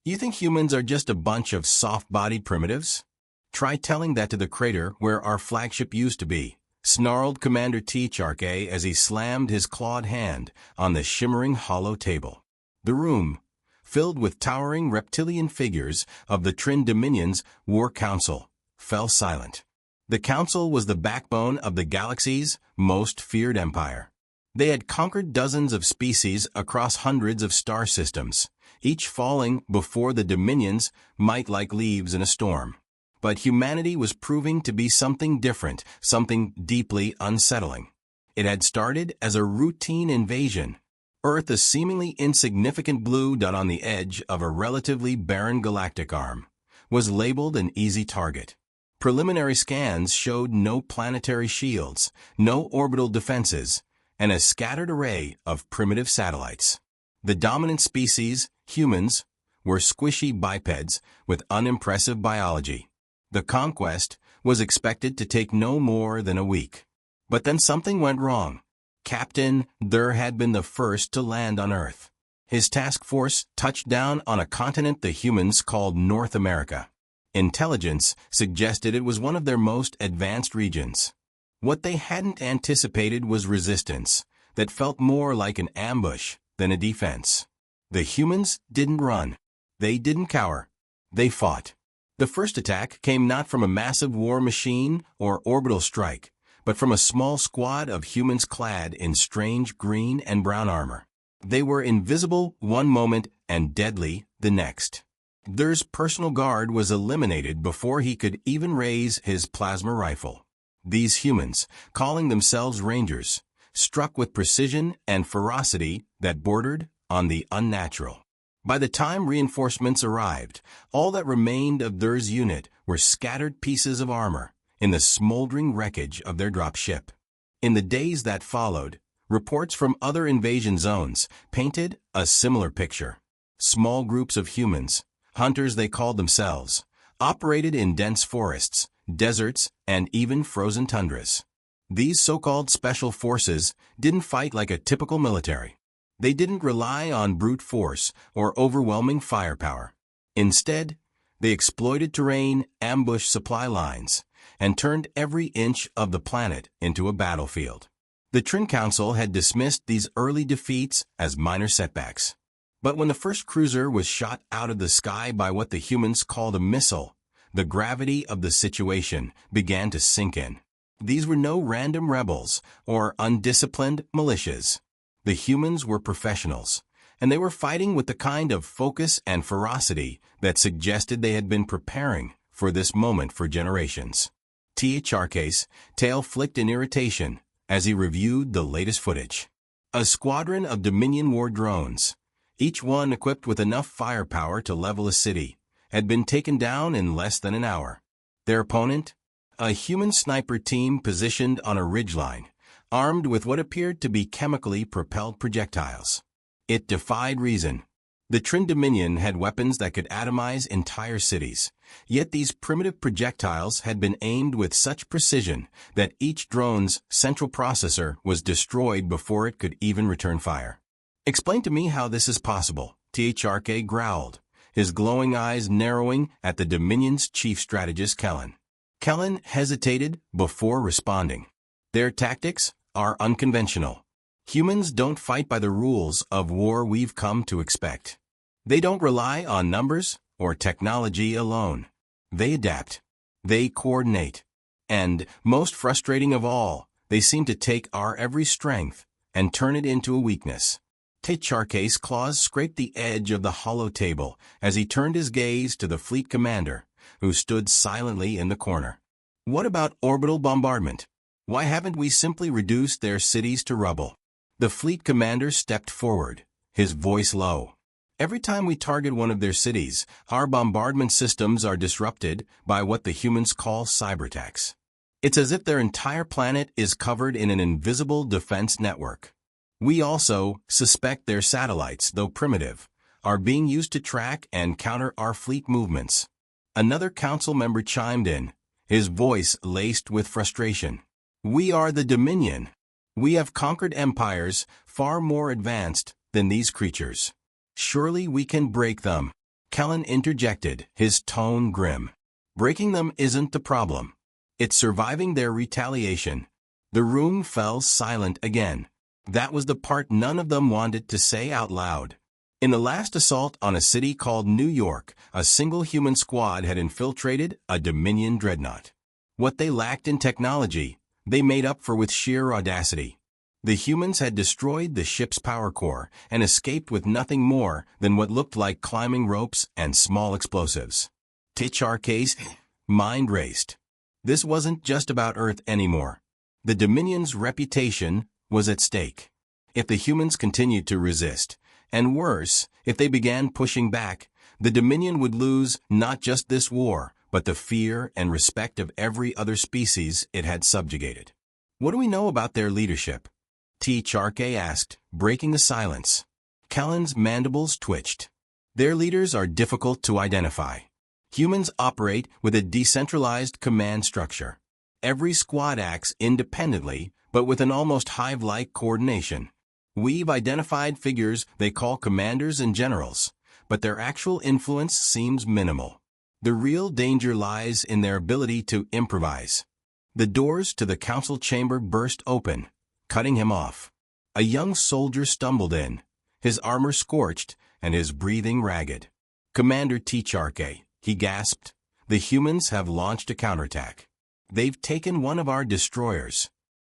You think humans are just a bunch of soft-bodied primitives? Try telling that to the crater where our flagship used to be, snarled Commander HFY as he slammed his clawed hand on the shimmering hollow table. The room, filled with towering reptilian figures of the Trin Dominion's War Council, fell silent. The Council was the backbone of the galaxy's most feared empire. They had conquered dozens of species across hundreds of star systems, each falling before the Dominion's might like leaves in a storm. But humanity was proving to be something different, something deeply unsettling. It had started as a routine invasion. Earth, a seemingly insignificant blue dot on the edge of a relatively barren galactic arm, was labeled an easy target. Preliminary scans showed no planetary shields, no orbital defenses, and a scattered array of primitive satellites. The dominant species, humans, were squishy bipeds with unimpressive biology. The conquest was expected to take no more than a week. But then something went wrong. Captain Dur had been the first to land on Earth. His task force touched down on a continent the humans called North America. Intelligence suggested it was one of their most advanced regions. What they hadn't anticipated was resistance that felt more like an ambush than a defense. The humans didn't run. They didn't cower. They fought. The first attack came not from a massive war machine or orbital strike, but from a small squad of humans clad in strange green and brown armor. They were invisible one moment and deadly the next. Dur's personal guard was eliminated before he could even raise his plasma rifle. These humans, calling themselves Rangers, struck with precision and ferocity that bordered on the unnatural. By the time reinforcements arrived, all that remained of Dur's unit were scattered pieces of armor in the smoldering wreckage of their drop ship. In the days that followed, reports from other invasion zones painted a similar picture. Small groups of humans, hunters they called themselves, operated in dense forests, deserts, and even frozen tundras. These so-called special forces didn't fight like a typical military. They didn't rely on brute force or overwhelming firepower. Instead, they exploited terrain, ambushed supply lines, and turned every inch of the planet into a battlefield. The Trin Council had dismissed these early defeats as minor setbacks. But when the first cruiser was shot out of the sky by what the humans called a missile, the gravity of the situation began to sink in. These were no random rebels or undisciplined militias. The humans were professionals, and they were fighting with the kind of focus and ferocity that suggested they had been preparing for this moment for generations. HFY's tail flicked in irritation as he reviewed the latest footage. A squadron of Dominion war drones, each one equipped with enough firepower to level a city, had been taken down in less than an hour. Their opponent? A human sniper team positioned on a ridgeline, armed with what appeared to be chemically propelled projectiles. It defied reason. The Trin Dominion had weapons that could atomize entire cities, yet these primitive projectiles had been aimed with such precision that each drone's central processor was destroyed before it could even return fire. "Explain to me how this is possible," HFY growled, his glowing eyes narrowing at the Dominion's chief strategist Kellen. Kellen hesitated before responding. "Their tactics are unconventional. Humans don't fight by the rules of war we've come to expect. They don't rely on numbers or technology alone. They adapt. They coordinate. And, most frustrating of all, they seem to take our every strength and turn it into a weakness." HFY's claws scraped the edge of the hollow table as he turned his gaze to the fleet commander, who stood silently in the corner. "What about orbital bombardment? Why haven't we simply reduced their cities to rubble?" The fleet commander stepped forward, his voice low. "Every time we target one of their cities, our bombardment systems are disrupted by what the humans call cyberattacks. It's as if their entire planet is covered in an invisible defense network. We also suspect their satellites, though primitive, are being used to track and counter our fleet movements." Another council member chimed in, his voice laced with frustration. "We are the Dominion. We have conquered empires far more advanced than these creatures. Surely we can break them." Kellen interjected, his tone grim. Breaking them isn't the problem. It's surviving their retaliation. The room fell silent again. That was the part none of them wanted to say out loud. In the last assault on a city called New York, a single human squad had infiltrated a Dominion dreadnought. What they lacked in technology, they made up for with sheer audacity. The humans had destroyed the ship's power core and escaped with nothing more than what looked like climbing ropes and small explosives. HFY's mind raced. This wasn't just about Earth anymore. The Dominion's reputation was at stake. If the humans continued to resist, and worse, if they began pushing back, the Dominion would lose not just this war, but the fear and respect of every other species it had subjugated. What do we know about their leadership? HFY asked, breaking the silence. Kellen's mandibles twitched. Their leaders are difficult to identify. Humans operate with a decentralized command structure. Every squad acts independently, but with an almost hive-like coordination. We've identified figures they call commanders and generals, but their actual influence seems minimal. The real danger lies in their ability to improvise. The doors to the council chamber burst open, cutting him off. A young soldier stumbled in, his armor scorched and his breathing ragged. "Commander HFY," he gasped, "the humans have launched a counterattack. They've taken one of our destroyers."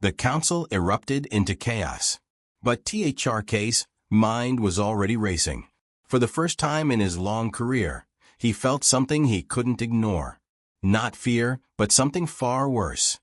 The council erupted into chaos. But HFY's mind was already racing. For the first time in his long career, he felt something he couldn't ignore. Not fear, but something far worse.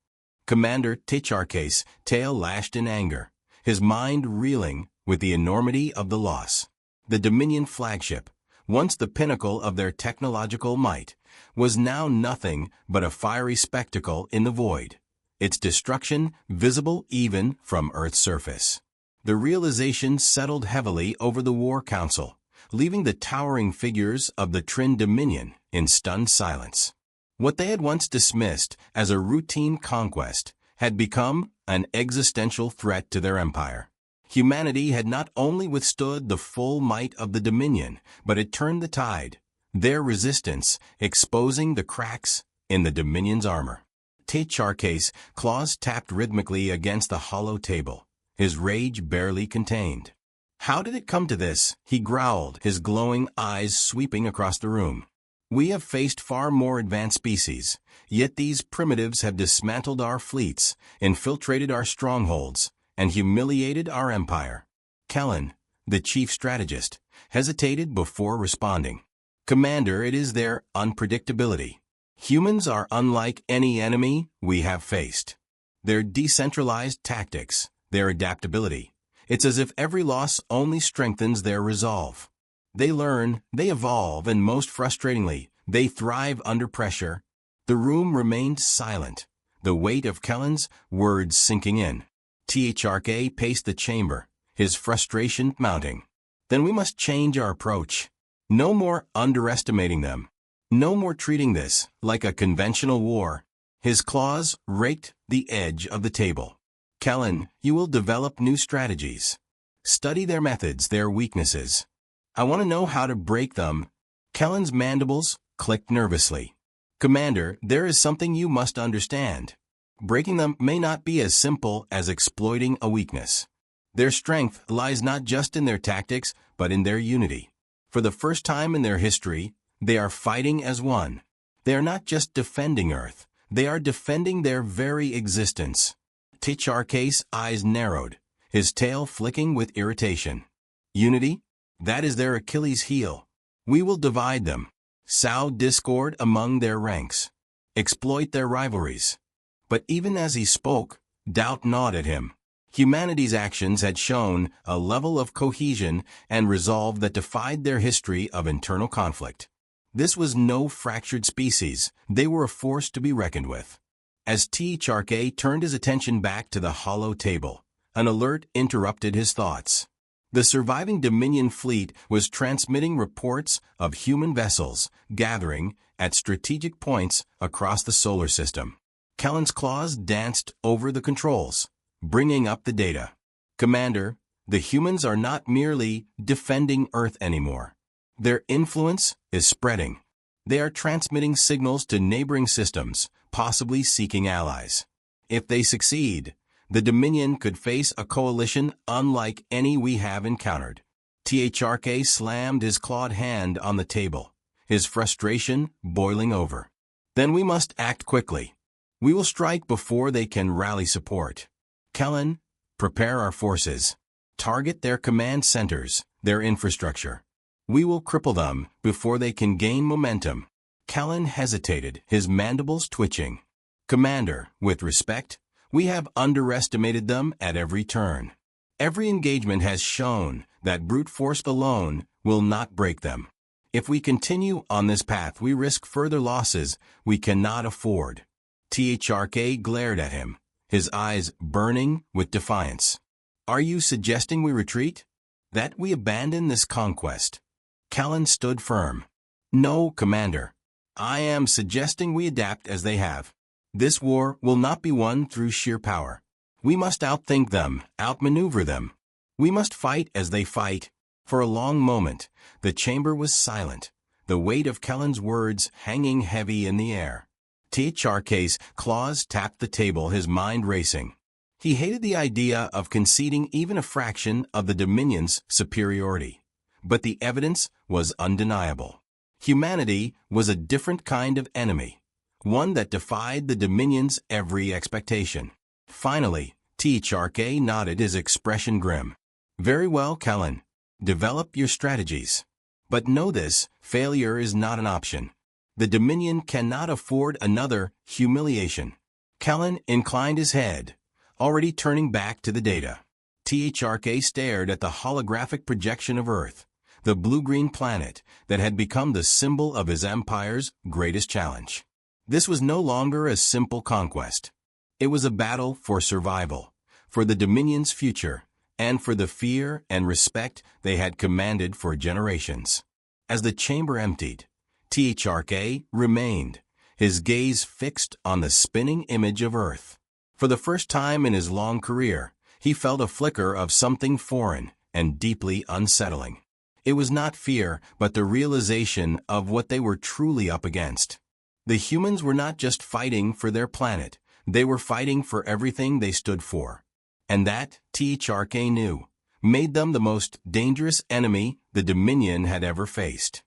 Commander HFY's tail lashed in anger, his mind reeling with the enormity of the loss. The Dominion flagship, once the pinnacle of their technological might, was now nothing but a fiery spectacle in the void, its destruction visible even from Earth's surface. The realization settled heavily over the War Council, leaving the towering figures of the Trin Dominion in stunned silence. What they had once dismissed as a routine conquest had become an existential threat to their empire. Humanity had not only withstood the full might of the Dominion, but it turned the tide, their resistance exposing the cracks in the Dominion's armor. HFY's claws tapped rhythmically against the hollow table, his rage barely contained. "How did it come to this?" he growled, his glowing eyes sweeping across the room. "We have faced far more advanced species, yet these primitives have dismantled our fleets, infiltrated our strongholds, and humiliated our empire." Kellen, the chief strategist, hesitated before responding. "Commander, it is their unpredictability. Humans are unlike any enemy we have faced. Their decentralized tactics, their adaptability. It's as if every loss only strengthens their resolve. They learn, they evolve, and most frustratingly, they thrive under pressure." The room remained silent, the weight of Kellen's words sinking in. HFY paced the chamber, his frustration mounting. "Then we must change our approach. No more underestimating them. No more treating this like a conventional war." His claws raked the edge of the table. "Kellen, you will develop new strategies. Study their methods, their weaknesses. I want to know how to break them." Kellen's mandibles clicked nervously. "Commander, there is something you must understand. Breaking them may not be as simple as exploiting a weakness. Their strength lies not just in their tactics, but in their unity. For the first time in their history, they are fighting as one. They are not just defending Earth, they are defending their very existence." HFY's eyes narrowed, his tail flicking with irritation. "Unity? That is their Achilles heel. We will divide them, sow discord among their ranks, exploit their rivalries." But even as he spoke, doubt gnawed at him. Humanity's actions had shown a level of cohesion and resolve that defied their history of internal conflict. This was no fractured species, they were a force to be reckoned with. As HFY turned his attention back to the hollow table, an alert interrupted his thoughts. The surviving Dominion fleet was transmitting reports of human vessels gathering at strategic points across the solar system. Kellen's claws danced over the controls, bringing up the data. "Commander, the humans are not merely defending Earth anymore. Their influence is spreading. They are transmitting signals to neighboring systems, possibly seeking allies. If they succeed, the Dominion could face a coalition unlike any we have encountered. THRK slammed his clawed hand on the table, his frustration boiling over. Then we must act quickly. We will strike before they can rally support. Kellen, prepare our forces. Target their command centers, their infrastructure. We will cripple them before they can gain momentum. Kellen hesitated, his mandibles twitching. Commander, with respect, we have underestimated them at every turn. Every engagement has shown that brute force alone will not break them. If we continue on this path, we risk further losses we cannot afford. THRK glared at him, his eyes burning with defiance. Are you suggesting we retreat? That we abandon this conquest? Kellen stood firm. No, Commander. I am suggesting we adapt as they have. This war will not be won through sheer power. We must outthink them, outmaneuver them. We must fight as they fight. For a long moment, the chamber was silent, the weight of Kellen's words hanging heavy in the air. THRK's claws tapped the table, his mind racing. He hated the idea of conceding even a fraction of the Dominion's superiority. But the evidence was undeniable. Humanity was a different kind of enemy, one that defied the Dominion's every expectation. Finally, THRK nodded, his expression grim. Very well, Kellen. Develop your strategies. But know this, failure is not an option. The Dominion cannot afford another humiliation. Kellen inclined his head, already turning back to the data. THRK stared at the holographic projection of Earth, the blue-green planet that had become the symbol of his empire's greatest challenge. This was no longer a simple conquest. It was a battle for survival, for the Dominion's future, and for the fear and respect they had commanded for generations. As the chamber emptied, THRK remained, his gaze fixed on the spinning image of Earth. For the first time in his long career, he felt a flicker of something foreign and deeply unsettling. It was not fear, but the realization of what they were truly up against. The humans were not just fighting for their planet, they were fighting for everything they stood for. And that, THRK knew, made them the most dangerous enemy the Dominion had ever faced.